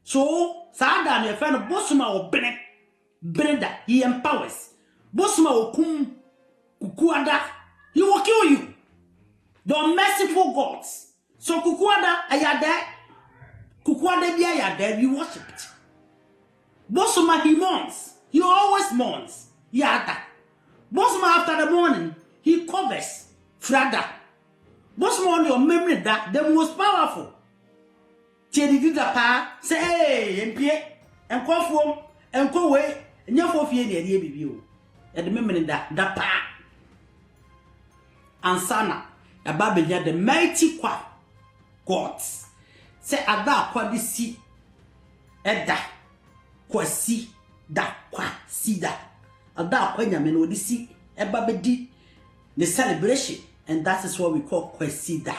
So Sada and your friend Bosuma or Brenda, he empowers. Bosuma or Kukuada, he will kill you. The merciful gods. So Kukuada, I are there. Kukuada, I are there, you worship it. Bosuma, he mourns. He always mourns. Yada. Bosuma, after the morning, he covers. Frada. Bosuma, on your memory, that the most powerful. Teddy did the pa, say, hey, MP, and call for, and go away, and your for fear near you. At the moment that pa. And Sana, a Babylon, the mighty qua gods. Say, a da qua the sea, edda, qua si, da qua si da. A da qua yamen with the sea, a babedi, the celebration, and that is what we call qua si da.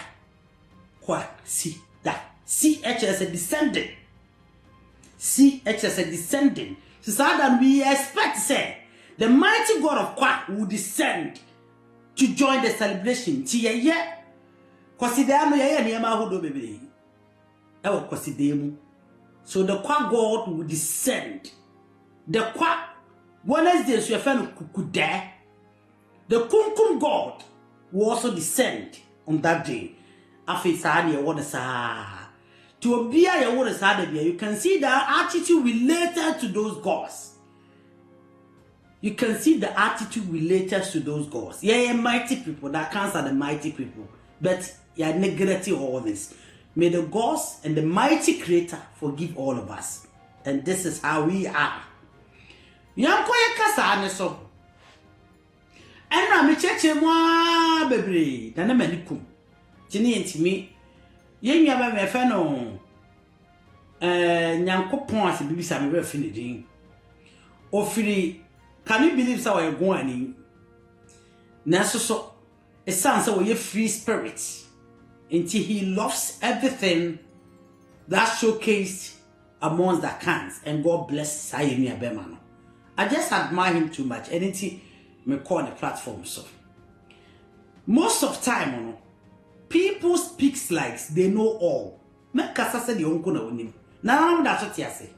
Qua si da. CH as a descendant. CH as a descendant. So that we expect, say, the mighty God of Kwa will descend to join the celebration. Tia, consider me a near my hodo baby. I will consider. So the Kwa God will descend. The Kwa Wednesday, so your friend could dare. The Kumkum God will also descend on that day. Afisani, what is to be a word is hard, you can see the attitude related to those gods. You can see the attitude related to those gods. Yeah, mighty people that counts are the mighty people, but yeah, negative all this. May the gods and the mighty Creator forgive all of us, and this is how we are. Yankoya kasa so. And I'm a cheche moi baby. Dana manikum. Tini intimi. Yen ya ba me fe no nyankopon ase bibisa me refi ne din ofiri can you believe so we go ani na so it sounds so we free spirit until he loves everything that showcased amongst the cans, and God bless Sayemi Abema no. I just admire him too much, and it me call the platform so most of time people speaks like they know all. Make kasa say the onko na onim. Na nam da so tiase.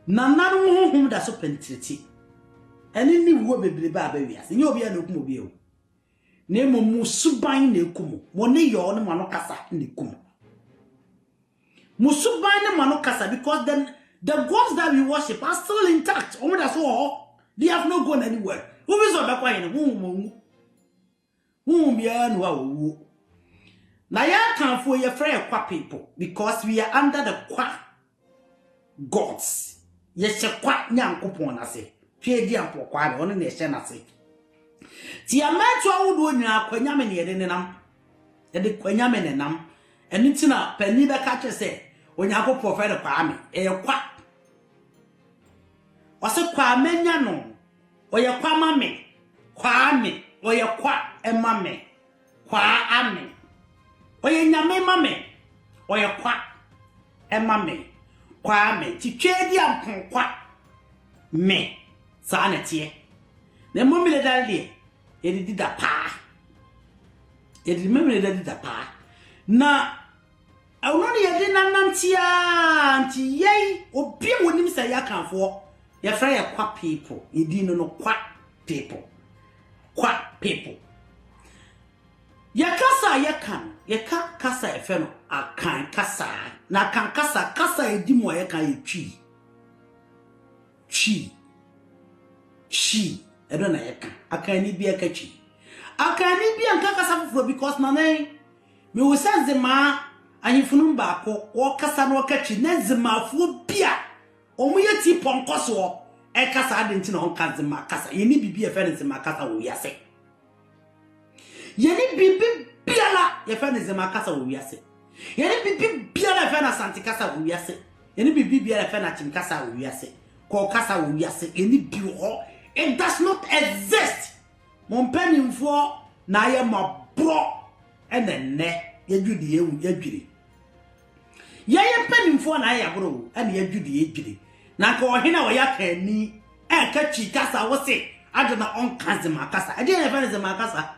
Na nam honhom da so pentreti. Eni ni wo bebre ba ba wiase. Nye obi na okum obi o. Na emu suban na ekumu. Mo ne yo ne mano kasa na ekumu. Musuban ne mano kasa because then the gods that we worship are still intact. Omo da so they have not gone anywhere. Who be so be kwa yen who bia no awu. Na ya kan for your friend Kwa people because we are under the Kwa gods. Yes, Kwa nyankopon ase. Hwe di ampo Kwa be ono na ehye na ase. Ti ameto awodo nyina kwanyame ne yede nenam. Yede kwanyame ne nam. Eni ti na pani be ka kyese onyankopon fe de Kwa ame. Kwa. Ose Kwa amenya no. Oye Kwa mame. Kwa ame. Oye Kwa emame. Kwa ame. Oye nyame mame. Oye Kwa emame. Kwa ame. Ti twedi ampon Kwa me. Sa na tie. Na mommi le dalde. Yedi dida pa. Yedi mommi le dida pa. Na ono ne yedi nanantia anti yei obi wonim sa yakanfo. Ye fra ye Kwa people. Yedi no Kwa people. Kwa people. Yakasa yakan. Yeka kasa efeno akan kasa. Na kan kasa edimu yeka ye chi. Edo na yeka. Akan ni bi yeka chi. Akan ni bi anka kasa fufuro because na me wo senze ma anyifunu ba ko wo kasa no kachi na nzemafo bia omo ye ti ponkoso e kasa adenti na on kanze ma kasa ye ni bibi efeno nzema kasa wo wiase. Yeni bibi biala ye fe nzema kasa wo wiase. Yeni bibi biala fe na santikasa wo wiase. Yeni bibi biala fe na chimkasa wo wiase. Ko kasa wo wiase yeni bi ho. It does not exist. Mon penimfo na ye mabro enenne ye dwudi ewu ye dwiri. Ye penimfo na ye bro ene ye dwudi ye dwiri. Na ka ohina wo ya kani e ka chi kasa wo se adena on kanzema kasa. Ade ye fe nzema kasa.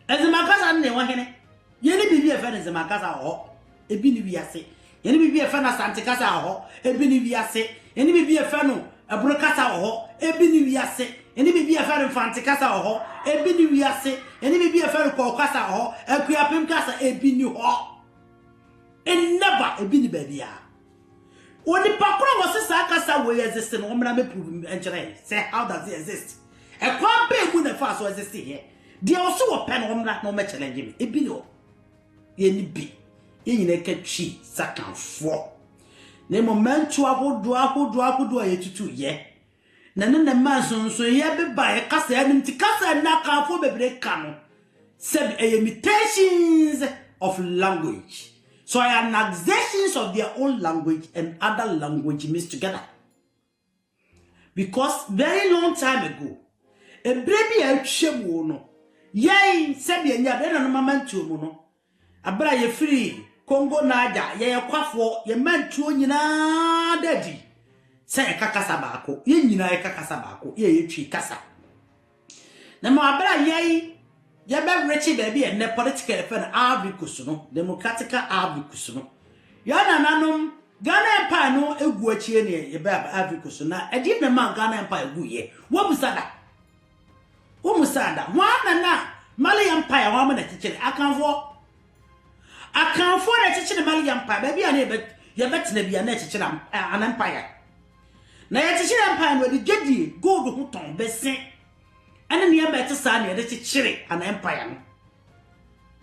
Ezemakasa ne wo hene. Ye ni bibi e fe nzema kasa ho. Ebi ni wiase. Yeni bibi efe na Sante Kasa ho, ebi ni wiase. Yeni bibi efe no Ebro Kasa ho, ebi ni wiase. Yeni bibi efe no Fante Kasa ho, ebi ni wiase. Yeni bibi efe no Kwa Kasa ho, Ekuyapem Kasa ebi ni ho. And never ebi ni baby ya. Oni pakura wose sa kasa we exist no mra me prove engineer. Say how does it exist? E kwa be mu na fa so exist here. Dia also wo pen no mra no me challenge me. Ebi no. Ye ni bi. Ye nyina ka twi sakanfo. Na momentu ahodo ye tutu ye. Na ne man so ye be ba ye kasa anim ti kasa na kanfo bebre ka no. Said imitations of language. So annexations of their own language and other language mixed together. Because very long time ago, a baby a shemu no. Yay, said ye nya no momentu no. Abra ye free Congo naja ye kwafo ye mantu nyina daddy. Say kakasa baako, ye nyina ye kakasa baako, ye twi kasa. Na mo abra yay Yaba Richie baby and the political fan Avikusuno, democratic Avikusuno. Yana nanum, Ghana Empire no a guachiene, Yabab Avikusuna, I did the man Ghana Empire guye. What was that? What was that? One and that Mali Empire, woman at teaching. I can't afford a teaching the Mali Empire, baby. I never, you bet to be a teaching an empire. Now, a teaching empire where the Jedi go to Huton, best and then you better sign the chiri an empire.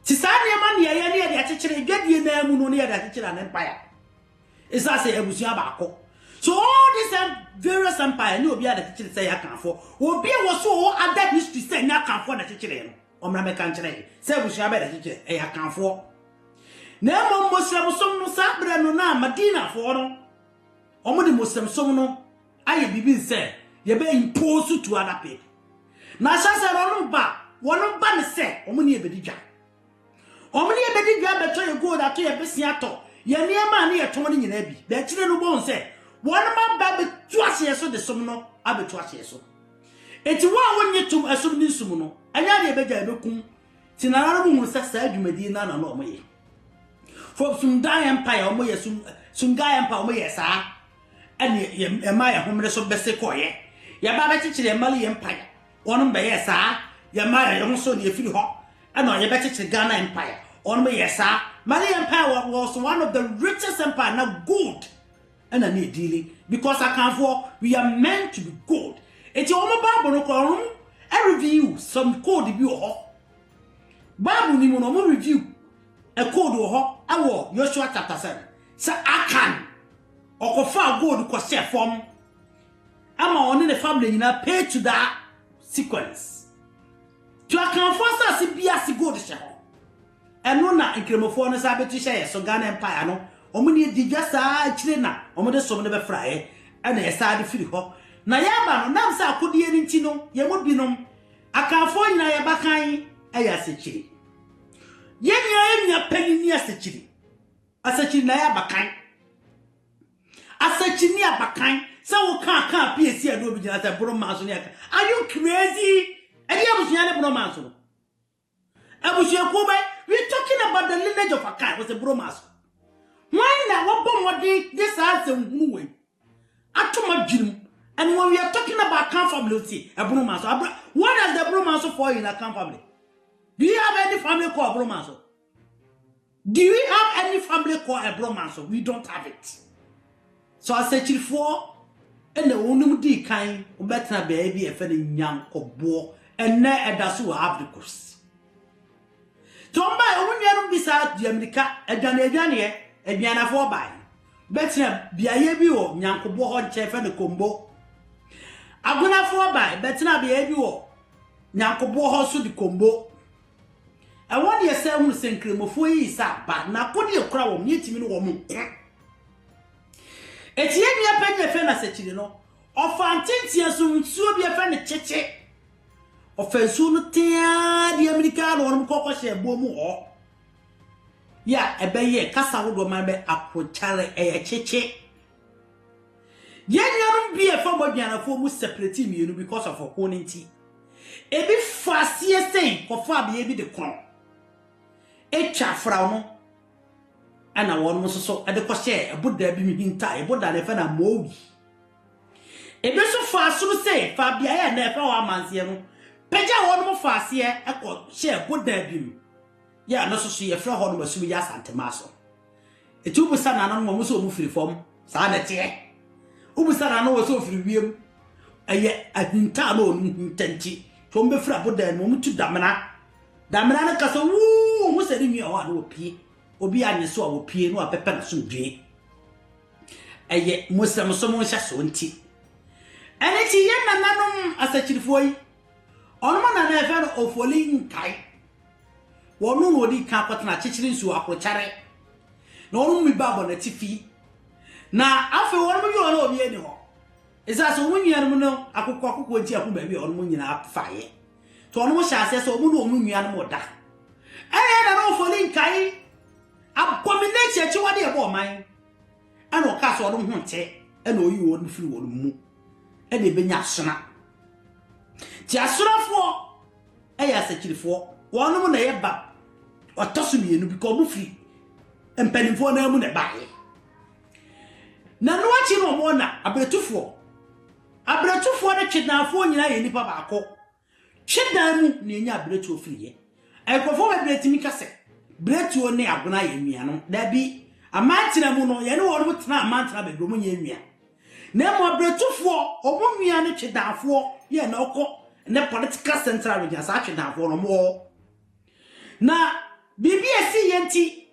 Tisani man ya near the chiri get you name near the an empire. It's as a Busiabako. So all these various empire no be the teacher say I can for. Will be was so at that history say I can for the teacher. Or American chiri. Say Busiaba the teacher I can for. Nemo Muslim some no sabre no na Madina for no. Omodi Muslim some no. I be say you be imposed to other people. Na sasa wonu ba ne se omuni ebedidwa beto ye gold ato ye besia to ye niema na ye tomo nyina bi be kire no bon se wonu ma ba betu ase so de som no abetu ase so eti wa wonye tum asom ni sum no anya na ebeja ebekum ti na na mu sasa adwumadi na na no omoye for some die empire omoye some guy empire omoye sa ene ye ma ye homre so bese koye ye ba be kire mali empire One by yes, sir. Your mother also near free hop. And on your better Ghana Empire. On by yes, sir. Mali Empire was one of the richest empire. Now good. And I need dealing. Because I can't for we are meant to be good. It's your own Bible. I review some code review. Bible ni mo review. A code or I will Joshua chapter 7. So I can. Or far good because share form. I'm on in the family in a pay to that. Sequence. To account for us, be go to share. And no, not in Cremophone, Sabbati share, so Ghana Empire, no, or many did just a chilena, or mother some never fry, and a side of Philip. Nayaba, now, sir, could ye in Tino, ye would be no. I can't find Nayabakai, I say chili. Yen your penny near the chili. I said, Nayabakai. I said, Bakai. So can't be a sea as a bromance. Are you crazy? And you was not a bromance. I was your Kobe. We're talking about the lineage of a cat was a bromance. Why not? What bomb what this as a movie? I told my Jim. And when we are talking about camp family, a bromance. What is the bromance for in a camp family? Do you have any family called bromance? Do we have any family called a bromance? We don't have it. So I said for. And the only D kind of better baby a feeling young or boar, and ne a dasu have the course. Tom by when you are beside the America, a Jania, a Diana 4 by. Better be a yebio, Yanko Bohon chef and the combo. I'm gonna 4 by, better be a bio, Yanko Bohon the combo. I want your son will send cream of 4 years up, but now put your crowd meet me woman. Eti ye nia penye fe na sechiri no ofantintia so nsuo bi fe ne cheche ofensu no tia di America no won kokko hye bomu ho ya ebeye kasa wodo man be apochare eye cheche ye nia no bi e fa modwana fo mu separate mienu because of opponenti ebi fasie sei ko fa bi ebi de kron etwa fra no ana won mo so e de ko share eboda bi mi hinta eboda le fa na mowi ebe so fa so say fa bia ya na fa wa manse no peja won mo fa ase e ko share eboda bi mi ya no so ye fra ho no masu ya santemaso etu bu sana na mo so mo firi fom sa na te ubu sana na wo so firi wiem aye ahinta na onu hintanti to mbe fra eboda mo mutu damna na kasa wu mo se di mi o na opie obi anye so a opie no apepe na so dwe aye musam so mo hya so nti ene ti ye nananom asachirifo yi onu mo na na efe no ofoli nkai wonu no di ka kwatna chichiri nsu akrochare na onu mi babo na tifi na afi wonu mo yo na obi eni ho isa so munua no no akokko nti akon ba bi onu mo nyina afaye to onu mo hya ase so mu no munua no mo da na no ofoli nkai abominate echi wade e bo man ana o ka so onu ho nte ana oyi wonu firi wonu mu ana ebenya sona ti asorafo asachirifo wonu mo na ye ba otoso mienu bi ko mu firi empanimfo na mu na baaye na no achi no mo na abretufo na twedafo nyina ye nipa baako twedan mu na enya abretu ofiri ye ekofo ba bretimi kase bretu ne agona ye nuano da bi amantina mu no ye ne wonu tena amantina be gro mu nye nua na mo bretufo omu nua ne twedafo ye na okọ ne political central region sa twedafo no mo na bibi esi yenti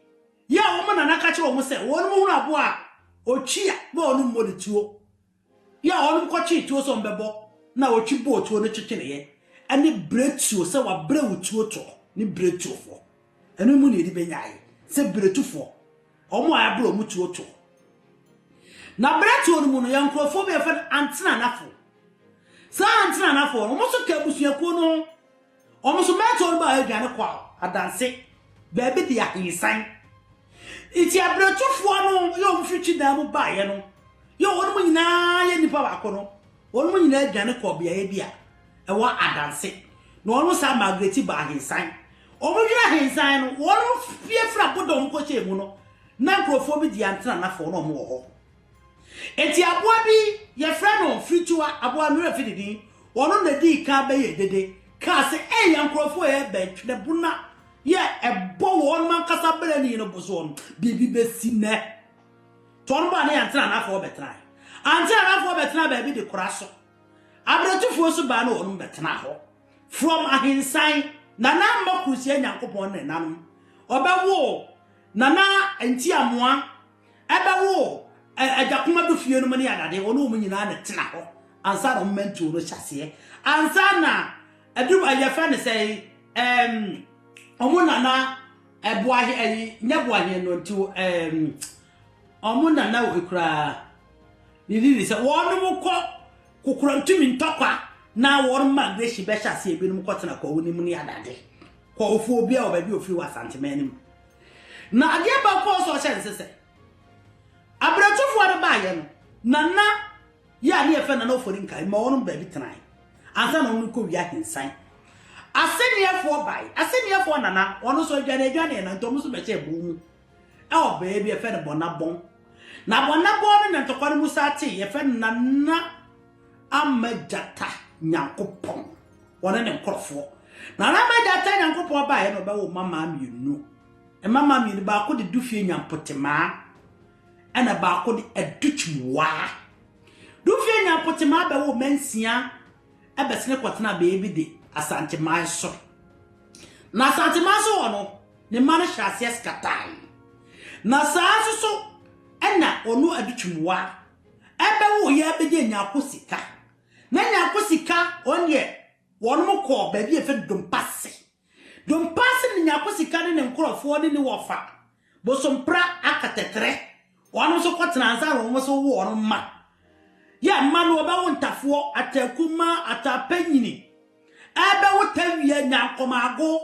ya wo na naka che wo se wonu mu hunu abo a otwia ba onu mo de tuo ya onu ko chi tuo so mbebo na otwi bo tuo ne twetwe ye ani bretu se wa brewu tuo to ni bretufo enu mu ne di benyai se bretufo omo ayabro mu tuo to na bretu onu mu no yankrofo be fa antina nafo sa antina nafo omo so ka busuakuo no omo so meto onu ba aduane kwa adanse bebe di ahinsan iti abretufo no yo mfitwi da mu ba ye no yo wonu mu nyina ye nipa ba ko no wonu mu nyina aduane kwa bia ye bia e wa adanse no onu sa magreti ba ahinsan omudwira ahinsan no wonu fie fra bodom ko che mu no na nkrofo bi di antena na fo no mo ho eti aboa bi ye fra no frituwa aboa no refididi wonu na di ka be ye dede ka se nkrofo ye be twede buna ye ebo won man kasa bele ni no boso on bibi be sine ton ba na antena na fo betra antena na fo betra ba bi de koraso abretufo so ba na wonu betra ho from ahinsan nana makusi enyankopon na nanum obewo nana enti amoa ebewo ajakuma do fie no mani adade wono mu nyina na tena ho ansa no mento no hyase ansa na adu ayefa ne sei omo nana eboahe nyaboahe no nti omo nana okura ni se wono mu ko kokura ntumi ntokwa na won magreshi be hyase ebinum kwotena kwa woni mu ni adade kwa ofu obi a obabi ofiri wa santemenim na ade ba ko so hye abratufo ade ba ye no nana ya ne efe na ofori nkai ma won ba bi tenai ansa na won ko wi ahinsan aseniefo bai aseniefo nana won so adwane na ntom so be che bu mu e oba bi efe ne bonabon na bonabon ne ntokwa mu sa te efe nana amajata nyankopon wona ne nkrofo na amajata nyankopon ba ye no ba wo mama mienu e mama mienu ba ko de dufie nyampotema ana ba ko de adutwa dufie nyampotema ba wo mansia abesene kwotena ba ebi de asante mai so na asante mai so wono ne mane hyase skatai na saa so ena onu adutwa ebe wo ye beje nyakosika na nyakosika onye wonmo ko ba bi efe dompase ni nyakosika ne nkrofo ne wofa bosompra akatetre wonu so kwotena ansa ro so wo no ma ya ma no ba wontafo atakuma atapanyini ebe wo tawie nyankomago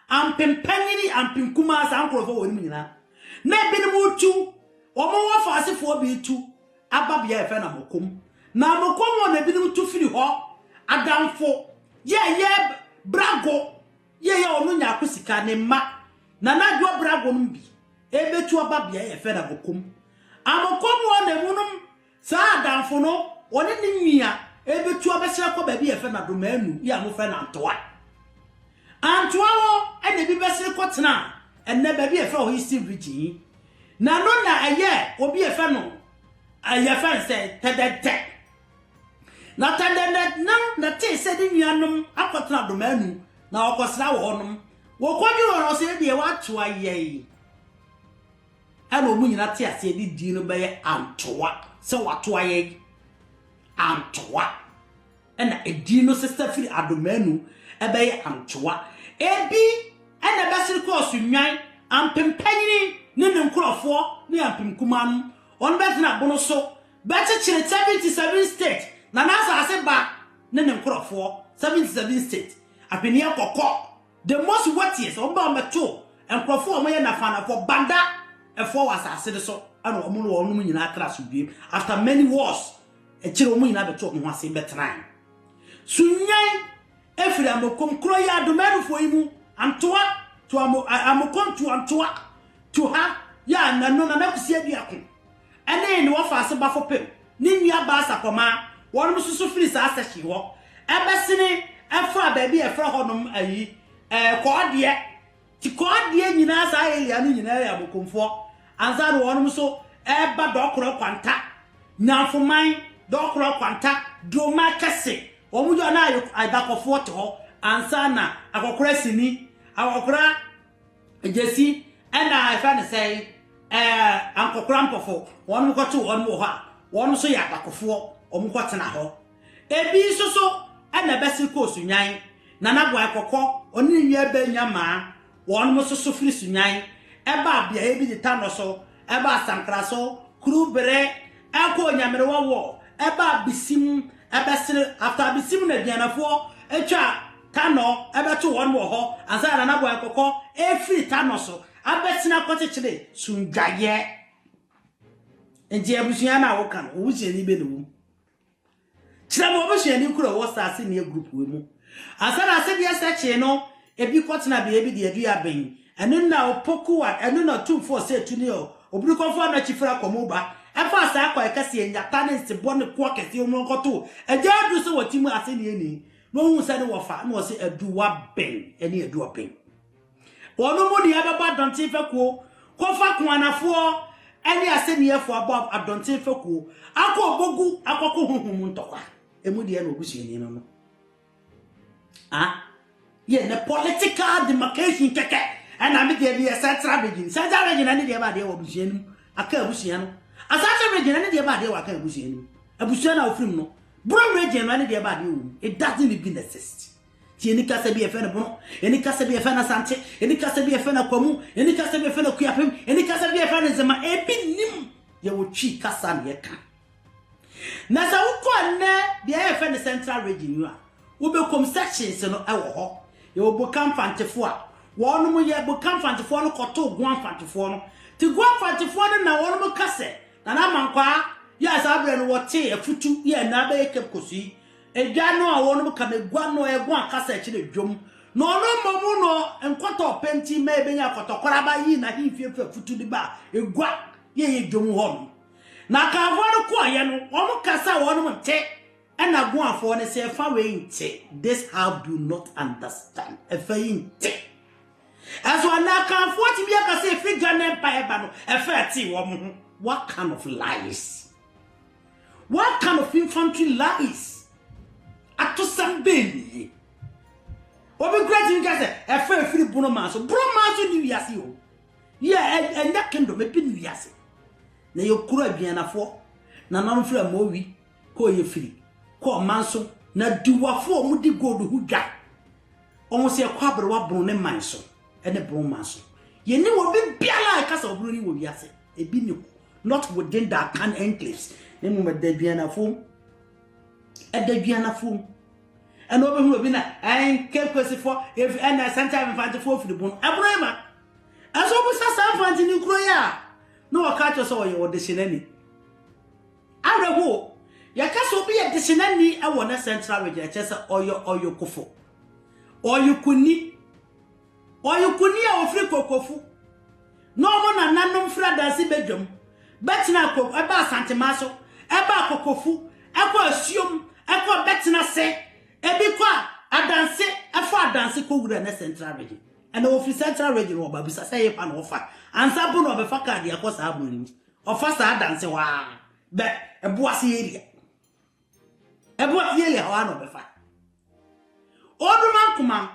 ampempanyini ampinkuma sa nkrofo woni nyina na binim utu omo wofa asefo bi tu ababia efe na mokom na mokom na binim tu firi ho adamfo ye brago ye onu nyakosika ne ma na nadwo brago no bi ebetu aba bia ye fe na bokom amokom won na munum sa adamfo no woni ni nwia ebetu abese kwa ba bi ye fe na domanu ya mo fe na antoa wo ene bi bese ko tena enne ba bi ye fe ho isi bridge na no na aye obi ye fe no aye fe se tedete na tedete na te se di nuanom akotena domanu na okosra wo honom wo kwani wo se de watu aye ana omu nyina te ase di no beye antoa se watu aye antoa ena edi no sister firi adomanu ebeye antoa ebi ena besiri course nwan ampempanyini ne nkrofo ne ampemkumanu on betina bono so beti chire 77 state na nasa ase ba ne nkrofo 77 state apeni akokọ the most wealthiest on ba meto nkrofo o moye na fana for banda efo wasase de so ana o mu no nyina atra so biem after many wars e chire o mu nyina beto ho ase betran sunyan efiri amokom kro ya domanu fo imu antoa to amokom to antoa to ha ya na no na kusi aduako ene ni wo fa ase ba fo pem ni nua ba asakoma won mususu firi sa asachi ho ebesini efa ba bi efra honom ayi koode ti koode nyina sa elia no nyina ya amokomfo anza no won muso eba dokoro kwanta nyafoman dokoro kwanta doma kese omujo na ayo adakofo to ho ansa na akokora sini akokora ejesi ena ifa ne say ankokora mpofo won mkoto won mo ha won so ya adakofo omukotena ho ebi soso ena besi ko sunyan na nabo akokọ oni nwa ebe nyama won mo soso firi sunyan eba bia ebi di tano so eba sankra so krubere akọ nyamere wo eba bisim ebesire after bisim na bianafo etwa tano ebeto won wo ho ansa na nabo akokọ efiri tano so abesina kotechire sundwaye enje abusuya na wo kan wo je ni be no kira mo obusuya ni kuro wo sase ni group we mu ansa na se dia seche no ebi kotena be ebi de adu aben enu na opoku wa enu na 24 se tuni o oburu konfo na chifra komoba efa sa akọ ekase enyata ne nsebo ne ko akase omo nkoto eja adu so watimu ase ne ni no hu se ne wofa na wo se aduwa ben eni aduwa ben wono mo dia baba donte fekuo kofa kwanafo eni ase ne efo abo adonte fekuo akọ obogu akọkọ huhum ntokwa emu dia na obusu ni no ye ne political demarcation keke ana me dia bi central region ani dia ba dia obusu ni aka obusu no asase region ani dia ba dia wa aka obusu ni obusu na ofrim no bro region ani dia ba dia o it doesn't even exist ti eni kase bi efe na bono eni kase bi efe na sante eni kase bi efe na kwamu eni kase bi efe na kuapem eni kase bi efe na zema ebi nim ye wo twi kasa na ye ka na sa ukọ ne dia efe na central region a wo be kom sections no e wo ho ye wo bokam fantefo a wonu mo ye bokam fantefo no koto guan fantefo no ti guan fantefo no na wonu mo kase na na mankwa ya sa bre no wote afutu ye na be kep kosi edwa no a wonu mo ka me gua no e guan kase e kire dwom no no momu no enkoto penti ma ebe nya kotokora ba yi na hifiefe afutu di ba egua ye dwom ho na ka avono ko ye no omo kasa wonu mo te ena guan fo ne se fa we nte this how do not understand e fa nte aso na ka fo ti bia ka se fi Ghana empire ba no e fa ti wo mo what kind of lies, what kind of infantry lies ato sambeni obi graduate nka se e fa firi buno ma so ni wiase o ye enya kingdom e bi ni wiase na ye kuro abianafo na nam fira mowi ko ye firi ko manso na duwafo mu di gold hudwa on se kwabre wa bron ne manso ene bron manso ye ni wo bi biala ka sa obro ni wo wiase e bi ni not within that can enclaves ne mu medabianafo edabianafo ene obi hu obi na en kekwesifo if ene center infantry firi bon abrema aso bu sa infantry ni kuro ya no wakacho so ye wo de shenani arewo yakaso bi ye de shenani e wo na central region chese oyo kofo oyo kuni a ofri kokofu no mo na nanom fra danse bedwom betina ko eba asantemaso eba kokofu ekọ asuom ekọ betina se ebi kwa adanse efo adanse ko wura na central region and ofi central region wo babisa say ye pa no ofa ansa bo no obefa card yakọ sa aboni ofa sa adanse wa be ebo ase area wa no obefa oduma kuma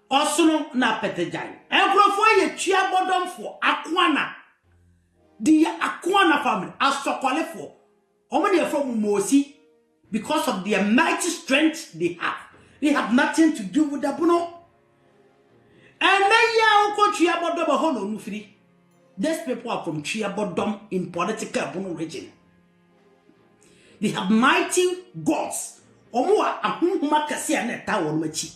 osono na petejan enkrofo ye tua bodomfo akwana the akwana family asokolefo omo dey from Mosi because of their mighty strength they have nothing to do with the bono and then ya ko tua bodom ho no nufiri. These people are from Chiabodom in political bono region. They have mighty gods omo ahunhuma kase na ta won machi.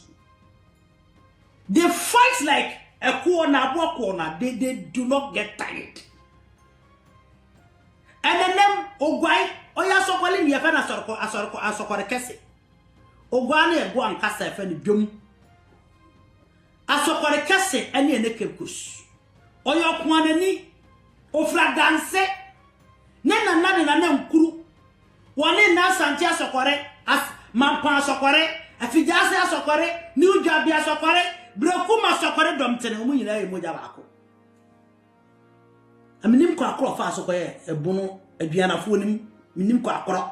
They fight like a corner, they do not get tired. And then them Ogwai, Oya Sokoli ni afana asokore kese. Ogwani ego ankasa afani dwom. Asokore kese ene enekebkus. Oya kwanani ofra danse. Nena nani na nkuru. Wani na santi asokore as mampa asokore, afijase asokore, new job asokore. Brokuma sokore domtene omu nyina ye moja baako aminim ko akro fa sokoye ebunu aduanafo nim minim ko akro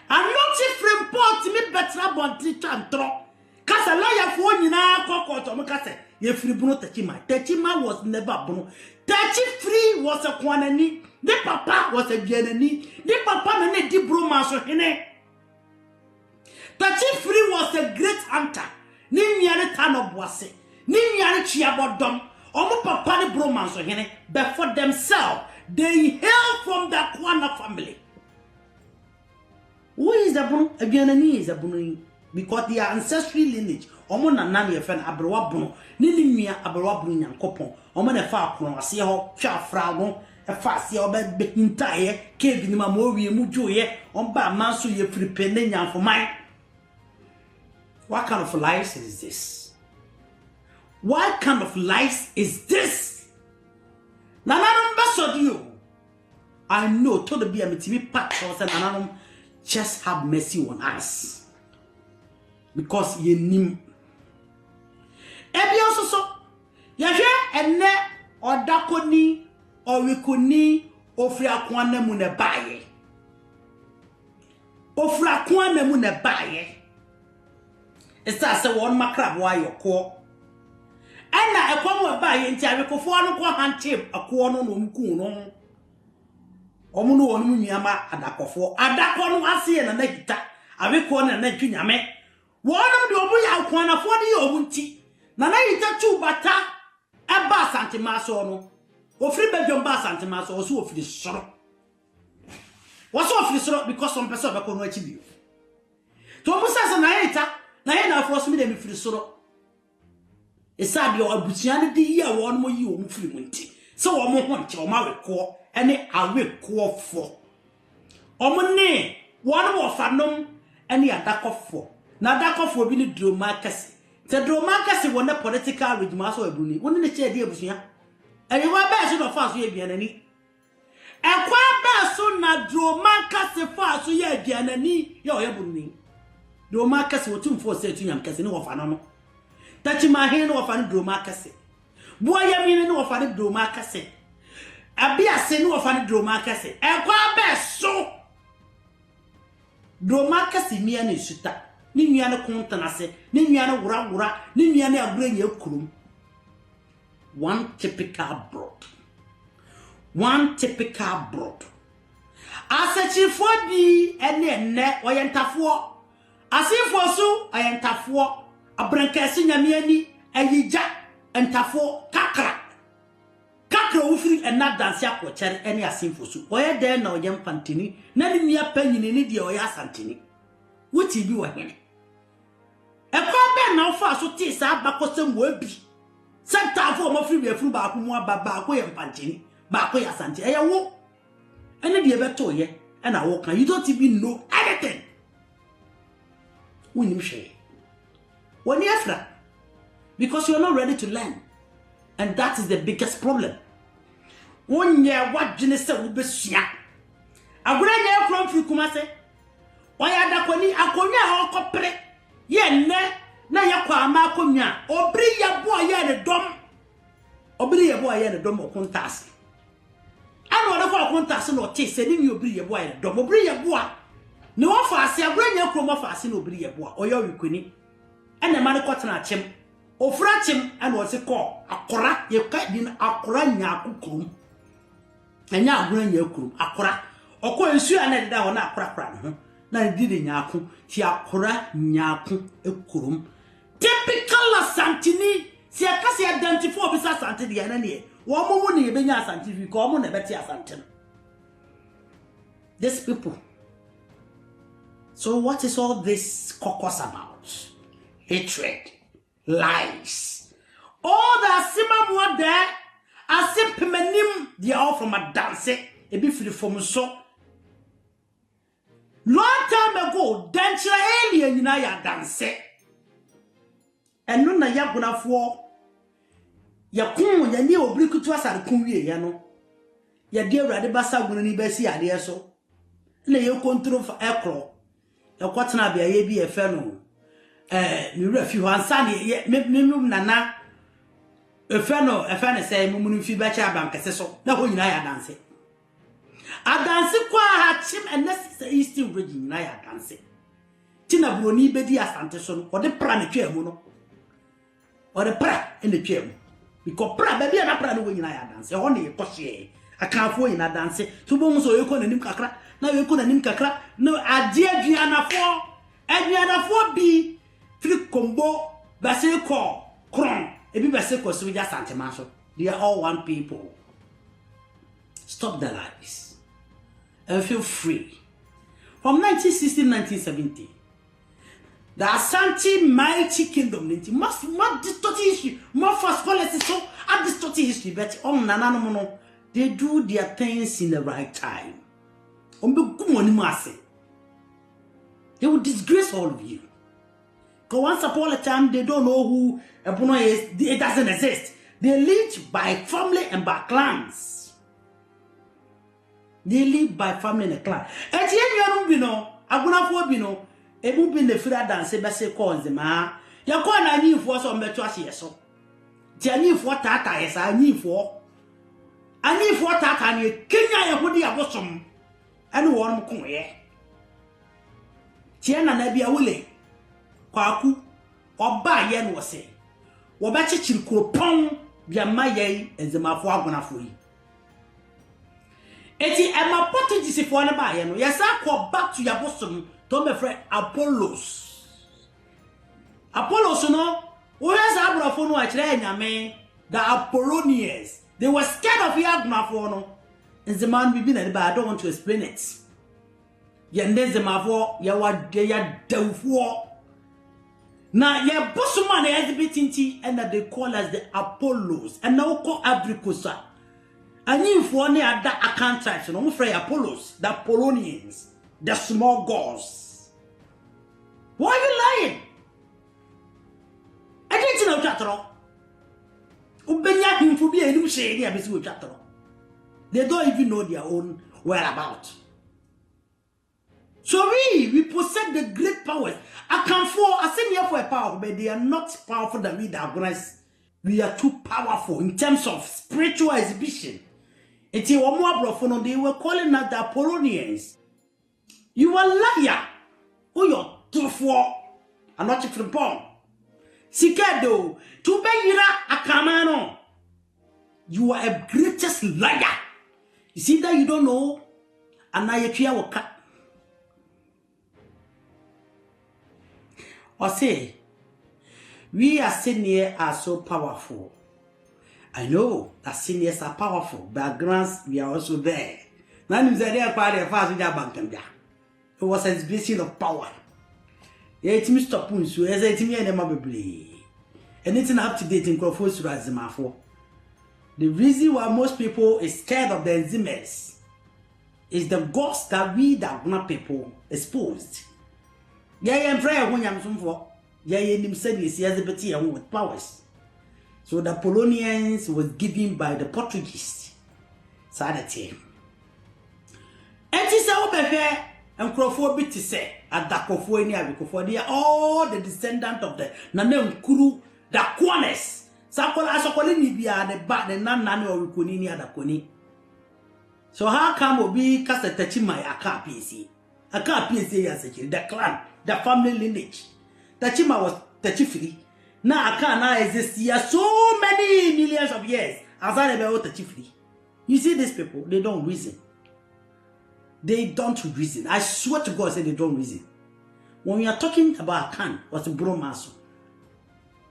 anoti frame port mi betra bonti chantro kasa lawyer fo nyina kokoto mo kase ye free bunu tachima was never bunu tachi free was a kwanani the papa was a bianani the papa na di broma so hene tachi free was a great hunter ni miane tano boase ni miane chiabodom omo papa ni bromance so hene but for themselves they hail from the Kwana family. Who is the bono abianani is a bono because their ancestral lineage omo na nani e fen abrewa bono ni nimia abrewa bono nyankopon omo na fa akron ase ho twa fra no e fa ase oba bekintaye kebi ni ma mo wie mu dwoye omba manso ye fripe ne nyamfoman. What kind of life is this? What kind of life is this? Nananom besodiyo. I know to the be a mitimi patros and nananom just have mercy on us. Because ye nim. Ebi also so. Yahwe ene odakoni orikoni ofri akwana mu ne baye. Ofri akwana mu ne baye. Esa se won makrab wa yoko ena ekwamu ba ye nti abekofo anu ko hanche akwo no no mku no omu no wonu nnuama adakofo adako no ase na nagita abeko na na twunyame wonum de omu ya akwanafo de ye omu nti na nagita tu bata eba santemaso no ofri bedwom ba santemaso o so ofri soro was ofri soro because some person be ko no achi bi to omu sase na yita na ye na afro so me dem firi soro esa de abutua de yi a won mo yi o mu firi mu nti so wo mo ho nche o ma weko ene aweko fo o mo ne won wo fanom ene adakofo na adakofo bi ni droma kase te droma kase wo na political regime so abuni won ne che de abusua eye wa ba so do fa so ye bianani ekwa ba so na droma kase fa so ye bianani ye o ye bunni droma kase wo tumfo se tunyam kase ne wo fa no tachi ma he no wo fa ne droma kase bo ya mi ne wo fa ne droma kase abia se ne wo fa ne droma kase ekwa ba so droma kase mi ana suta ni nua ne kontana se ni nua ne wura ni nua ne agura nya kurum one typical broad asachifo bi ene oyentafo asifo so oyentafo abrankasi nyamiani ayija entafo kakra ufiri ena dance akochere ene asifo so oye de na oyem pantini na ni nia panyini ni de oye asantini wuti bi wa hene ekwa be na ofa so ti sa bakosem wo bi sentafo mo firi afuru ba ko mu ababa ko yem pantini ba ko ya santi eye wo ene de beto ye ena wo kan you don't even know anything when you share when you after because you're not ready to learn And that is the biggest problem. One year, what Genesis will be shia. A great year from Fukumase. Why are the Koni Akonia or Copre? Ye ne, na yakwa Makonia, or bring your boy here the dom, or bring your boy here the dom of Contas. I don't know what Contas or taste, sending you bring your boy the dom, or bring your boy. No one fast, I bring your chroma fast in bring your boy, or your Queenie. And the man cotton at him, or frat him, and what's it called? Akora, you cut in Akora Yakum. And now bring your crew, Akora, or call you and down Akra. Na didi nyaku ti akora nyaku ekurum typical asantini si akase identify obisa asante de na ne wo momo ne benya asante fi ko mo na beti asante. These people. So what is all this caucus about? Hatred, lies. All the sima mo there asipmenim they all from a dance e bi free from so. Long time ago, Danchira alien ya dance. And no na ya guna for ya kun ya ni obliku to asar kun wie ya no. Ya de awrade basa guna ni basi ade so. Na ye control for ekro. Ya kwatena bia ye bi efe no. Mi refi ho ansa ne me nana efe ne say mumunu fi ba cha bankese so. Na ho nyina ya dance. Adanse kwa hachim and Eastern region na ya danse. Tina broni bedi asante so no, ode pra ne twemu no. Ode pra ene twemu. Because pra baby na pra no nyina ya danse. Ho ne yekoshe. Akanfo nyina danse. So bo so yeko nanim kakra, na yeko nanim kakra, no ade aduanafo bi fri kombo base ko kron. Ebi base ko so ja asante man so. They are all one people. Stop the lies. And feel free. From 1960 to 1970, the Asante mighty kingdom more distorted history, more fast policy, so a distorted history, but they do their things in the right time. They will disgrace all of you. Because once upon a time, they don't know who Ebuno is, it doesn't exist. They live by family and by clans. They live by family and clan. And you bino, Aguna for bino, a boop in the Frida dance, Besse calls the ma. You call a new force on Betuasi, so. Tiani for Tata is I need for. I need for Tata and you Kenya Yahudi abosom. And one coin. Tiana Nebia Willie. Kwaku, or by yen was say. Wabachi Chilko Bia Maye and the Mafua for you. Eti ema Portuguese for na ba ye no yesa ko back to your bosom to my friend Apollos no wo yesa abrafo no a kire nyame the Apollonians they were scared of Yagnafo no nzeman bibi na ba I don't want to explain it ye ndezemafo ya dawfo na ye bosom na ye bitinti and that they call us the Apollos and now call Abricosa. And you for near that account tribes, no free Apollos, the Polonians, the small gods. Why are you lying? I didn't know chatro. Ubenya him for being new shady abyss with chatro. They don't even know their own whereabouts. So we possess the great powers. I can send here for a power, but they are not powerful than we that organize. We are too powerful in terms of spiritual exhibition. They were calling us the Apollonians. You are liar. Oh, you're too for. I'm not from Pong. Sikado, to be a Akamano. You are a greatest liar. You see that you don't know, and now you will cut. Or say, we as seniors are so powerful. I know that seniors are powerful, but grants we are also there. None of the real party of us with our bank. It was an exhibition of power. Yet, Mr. Punsu, as I tell you, and it's up to date in Crawford's Razimafo. The reason why most people is scared of the enzymes is the ghost that we that not people exposed. Yeah, I'm prayer when I'm some for. Yeah, him said he has a bit with powers. So the Polonians was given by the Portuguese. So that's it. And she said, "Obey and Crawford to say at Dakofo any Abicofo. They are all the descendants of the Nanem Kuru, the Quanes. Sakola Asokolini be the back the Nan or Kunini at the Kuni. So how come Obi Casatachima a car PC? A car PC as a the clan, the family lineage. Tachima was Tachifri. Now I can't exist here so many millions of years as I never Tachifri. You see these people, they don't reason. They don't reason. I swear to God, I say they don't reason. When we are talking about Akan, what's a bromaso?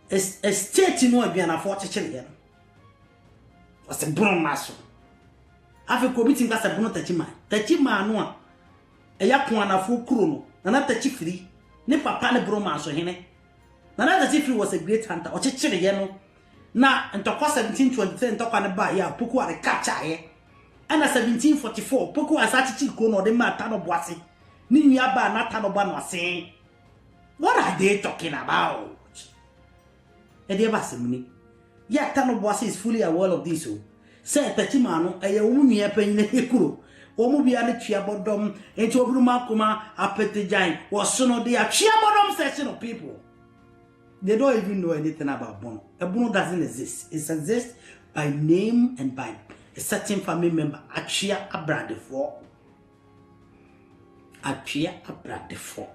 A state in one being a 40 children. What's a bromaso? After committing that's a bono tachima. Tachima no. A yapuana full chrono, another Tachifri. Ne papa ne bromaso hene. Another Tachifri was a great hunter, or chichiri yellow. Na and talk 1723 and talk on the bar, ya, Puku are a catcher, eh? And 1744, Puku as attitude kono de matano boissy. Ninyaba natano ban was saying. What are they talking about? Ediabasimini. Yet Tano Boissy is fully aware of this. Say Tachimano, a woman near penny hekuru. Omubiani chiabodom, and to Brumakuma, a petty giant, was son of the chiabodom section of people. They don't even know anything about Bono. A Bono doesn't exist. It exists by name and by a certain family member, Achia Abradefo. Achia Abradefo.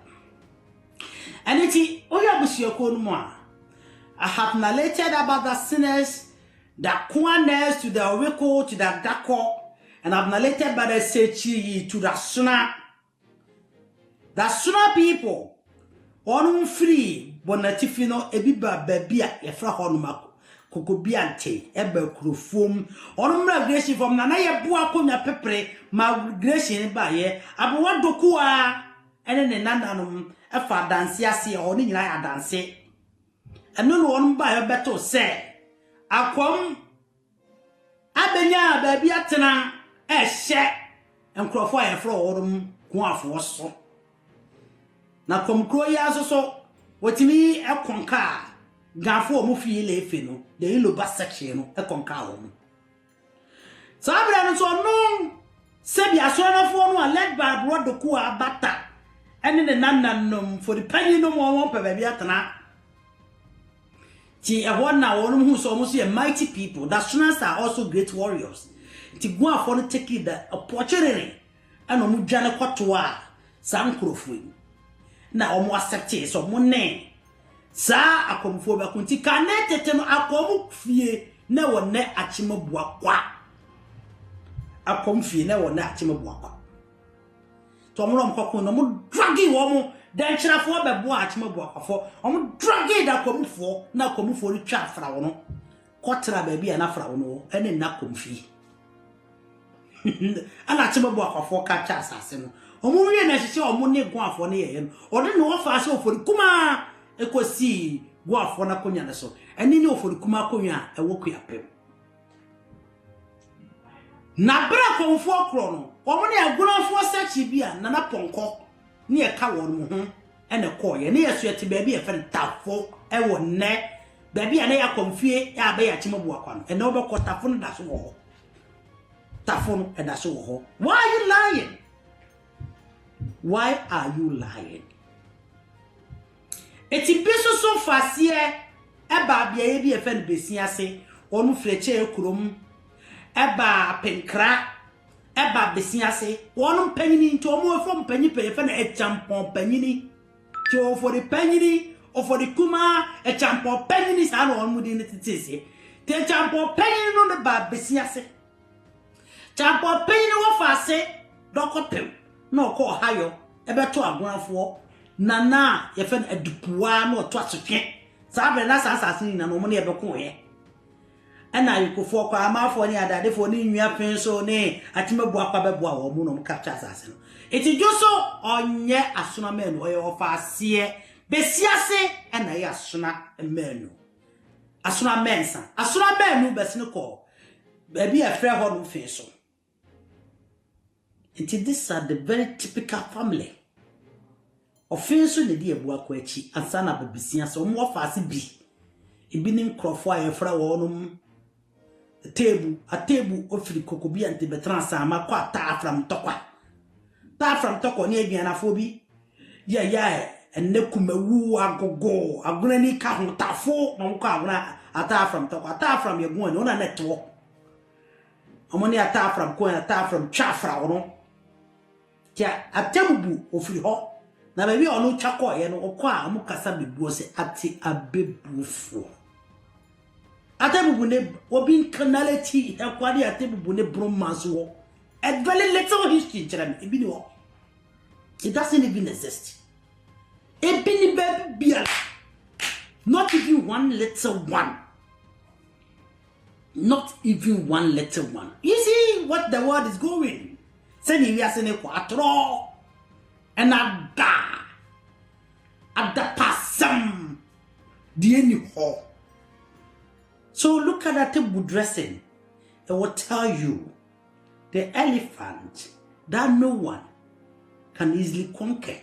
And it's Oyabushio I have narrated about the sinners, the Kwanes to the Oreko to the Dako, and I've narrated by the Sechi to the Suna. The Suna people, one free, Bonatifino, Ebiba, Babia, Efra Honumako, Cocobiante, Ebe Crufum, on migration from Nanaya Buaconia Pepre, migration by ye, Abuwa Dokua, and then Nananum, a far dancey or Nina dance. And no one by a better say, I come, Abenya, baby, atena, share, and crow fire for them, quaff was so. Now come croyas also, what me a concar, Gafo Mufi Lefino, the yellow bus section, a concar. So I so no, Sebia Swana for no, led by Brodokua Bata, and in the Nananum for the penny no more, baby, atena. Ti one now one who's almost a mighty people. The Sunas are also great warriors. Ti go out for the take the opportunity. And omu jana kwatwa sam krofui. Na omu accepte so mo ne. Sa akomfo ba kunti kanete no akomu fie na wonne achima bua kwa. Akomfie na wonne achima bua kwa. To mo rom kwakon no mo dragi wo mo then chirafo be bo achima buakafo omo dragi da komufo na komufo ri twa afra wo no kotra ba bia na afra wo no ene na komfi ana achima buakafo ka twa asase no omo wie na hihye omo ne guafo ne ye no ode no ofa ase ofori kuma ekosi guafo na konya ne so ene ne ofori kuma konya ewo kuapem na bra komfo kro no omo ne agunafo sechi bia na na ponko ni e ka won mu ho ene koye ne yeso ete ba bi e fe tafo e wonne ba bi ane ya konfie ya ba ya chimabu akwa no ene obekọ tafo no da so wo tafo no e da so wo why are you lying? Why are you lying? Eti biso so fasie e ba bia ye bi e fe no besiase onu freche ekrom e ba penkra eba besiase wonum panyini nti omo from panyi pe fe na echampon panyini ti o for the panyini o for the kuma echampon panyini sa na onmu di netitese ti echampon panyini no ne ba besiase champon panyini wo fase dokopem na okọ hayo ebeto agonafo na ye fe na adupuwa na oto asotwe sa be na sa asase ni na no mo ne ebeko ye ena yikofo kwa amafo ni adadefo ni nwia penso ni atimabu akwa beboa wo mu no mkapcha asase no eti joso onye asona menu oye ofase besiase ena ye asona menu asona mensa asona menu besine ko baby afre ho no penso eti these are the very typical family offenso ne di ebu akwa achi asana babesiase omo ofase bi Ibinim crofo a yefra wonum a table ofri kokobi ante betransa ama kwa ta from tokwa. Ta from tokwa ni aduanafo bi. Yeah, and nekumewu agogo agunani ka ho tafo no kwa aguna ata from tokwa ata from yegun no na network. Omoni ata from ko ata from chafra wono. Tia atebubu ofri ho. Na baby onu twako ye no okwa amukasa bebuo se ate abebufo. Atebubu ne obi kanality ekwade atebubu ne bromance wo. A very little history chere me bi wo. It doesn't even exist. A baby beer. Not even one little one. Not even one little one. You see what the world is going. Send we are saying quattro. And ada passam. The any hall. So look at that table dressing. It will tell you the elephant that no one can easily conquer.